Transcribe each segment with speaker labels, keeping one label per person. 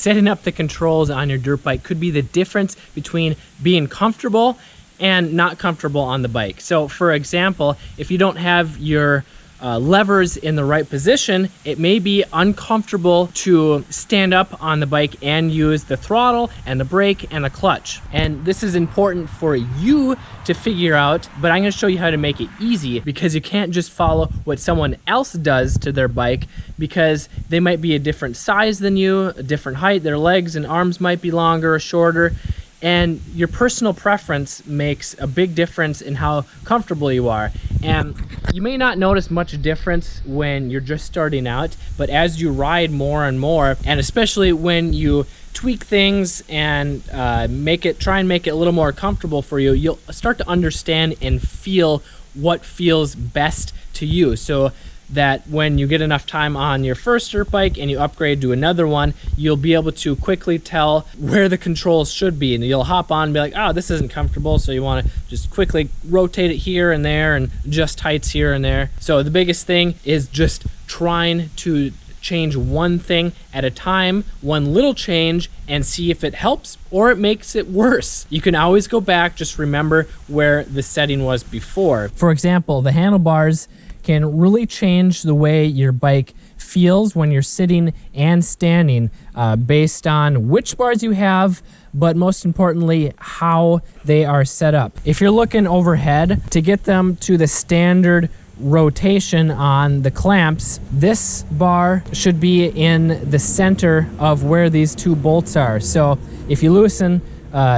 Speaker 1: setting up the controls on your dirt bike could be the difference between being comfortable and not comfortable on the bike. So for example, if you don't have your levers in the right position, it may be uncomfortable to stand up on the bike and use the throttle and the brake and the clutch. And this is important for you to figure out, but I'm going to show you how to make it easy, because you can't just follow what someone else does to their bike, because they might be a different size than you, a different height, their legs and arms might be longer or shorter. And your personal preference makes a big difference in how comfortable you are. And you may not notice much difference when you're just starting out, but as you ride more and more, and especially when you tweak things and try and make it a little more comfortable for you, you'll start to understand and feel what feels best to you. So that when you get enough time on your first dirt bike and you upgrade to another one, you'll be able to quickly tell where the controls should be, and you'll hop on and be like, oh, this isn't comfortable, so you want to just quickly rotate it here and there and adjust heights here and there. So the biggest thing is just trying to change one thing at a time, one little change, and see if it helps or it makes it worse. You can always go back, just remember where the setting was before. For example, the handlebars can really change the way your bike feels when you're sitting and standing, based on which bars you have, but most importantly, how they are set up. If you're looking overhead, to get them to the standard rotation on the clamps, this bar should be in the center of where these two bolts are. So if you loosen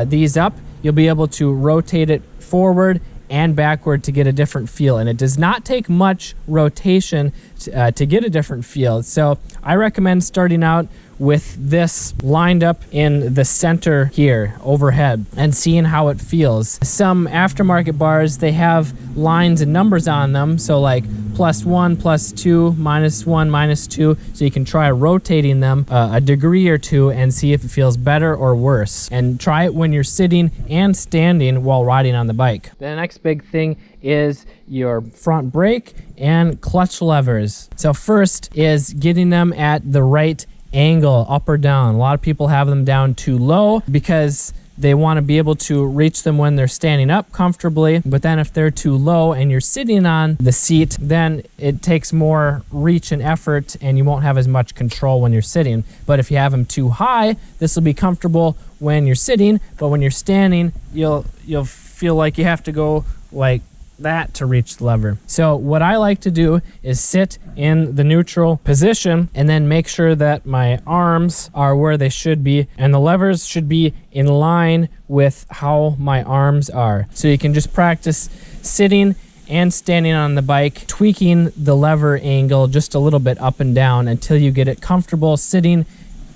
Speaker 1: these up, you'll be able to rotate it forward and backward to get a different feel. And it does not take much rotation to get a different feel. So I recommend starting out with this lined up in the center here overhead and seeing how it feels. Some aftermarket bars, they have lines and numbers on them, so like +1, +2, -1, -2, so you can try rotating them a degree or two and see if it feels better or worse. And try it when you're sitting and standing while riding on the bike. The next big thing is your front brake and clutch levers. So first is getting them at the right angle, up or down. A lot of people have them down too low because they want to be able to reach them when they're standing up comfortably, but then if they're too low and you're sitting on the seat, then it takes more reach and effort and you won't have as much control when you're sitting. But if you have them too high, this will be comfortable when you're sitting, but when you're standing, you'll feel like you have to go like that to reach the lever. So what I like to do is sit in the neutral position and then make sure that my arms are where they should be, and the levers should be in line with how my arms are. So you can just practice sitting and standing on the bike, tweaking the lever angle just a little bit up and down until you get it comfortable sitting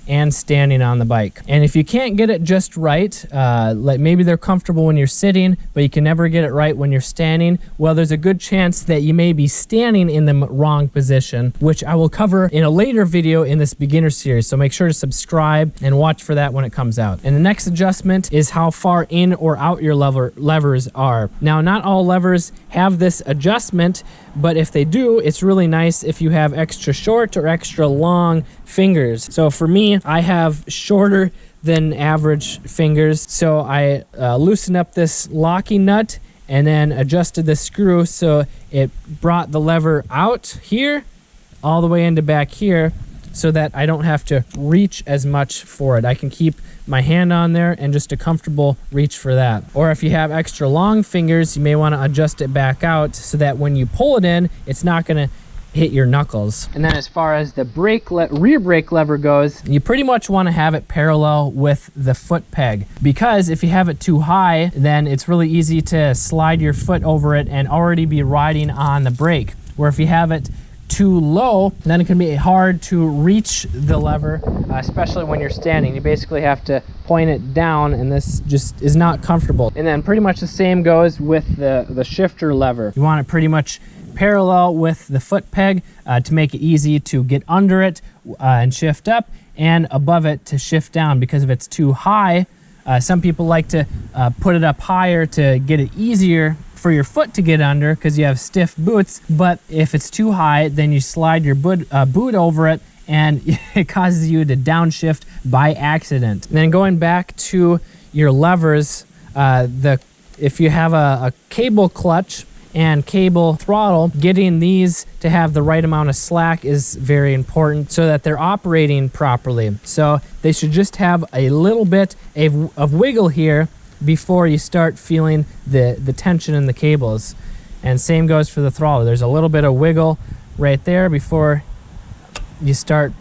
Speaker 1: and standing on the bike. And if you can't get it just right, like maybe they're comfortable when you're sitting, but you can never get it right when you're standing, well, there's a good chance that you may be standing in the wrong position, which I will cover in a later video in this beginner series. So make sure to subscribe and watch for that when it comes out. And the next adjustment is how far in or out your levers are. Now, not all levers have this adjustment, but if they do, it's really nice if you have extra short or extra long fingers. So for me, I have shorter than average fingers, so I loosened up this locking nut and then adjusted the screw so it brought the lever out here all the way into back here, so that I don't have to reach as much for it. I can keep my hand on there and just a comfortable reach for that. Or if you have extra long fingers, you may want to adjust it back out so that when you pull it in, it's not going to hit your knuckles. And then as far as the rear brake lever goes, you pretty much want to have it parallel with the foot peg, because if you have it too high, then it's really easy to slide your foot over it and already be riding on the brake. Where if you have it too low, then it can be hard to reach the lever, especially when you're standing. You basically have to point it down, and this just is not comfortable. And then pretty much the same goes with the shifter lever. You want it pretty much parallel with the foot peg to make it easy to get under it and shift up, and above it to shift down, because if it's too high, some people like to put it up higher to get it easier for your foot to get under because you have stiff boots. But if it's too high, then you slide your boot over it and it causes you to downshift by accident. And then going back to your levers, if you have a cable clutch and cable throttle, getting these to have the right amount of slack is very important so that they're operating properly. So they should just have a little bit of wiggle here before you start feeling the tension in the cables. And same goes for the throttle. There's a little bit of wiggle right there before you start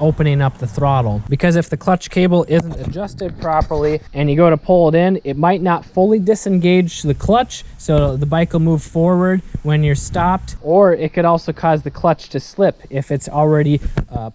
Speaker 1: opening up the throttle, because if the clutch cable isn't adjusted properly and you go to pull it in, it might not fully disengage the clutch, so the bike will move forward when you're stopped, or it could also cause the clutch to slip if it's already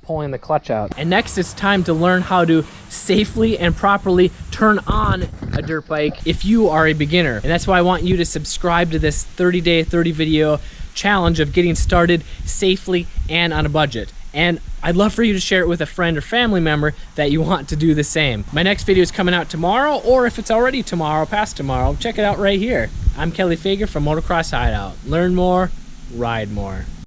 Speaker 1: pulling the clutch out. And next, it's time to learn how to safely and properly turn on a dirt bike if you are a beginner. And that's why I want you to subscribe to this 30-day 30 video challenge of getting started safely and on a budget. And I'd love for you to share it with a friend or family member that you want to do the same. My next video is coming out tomorrow, or if it's already tomorrow, past tomorrow, check it out right here. I'm Kelly Fager from Motocross Hideout. Learn more, ride more.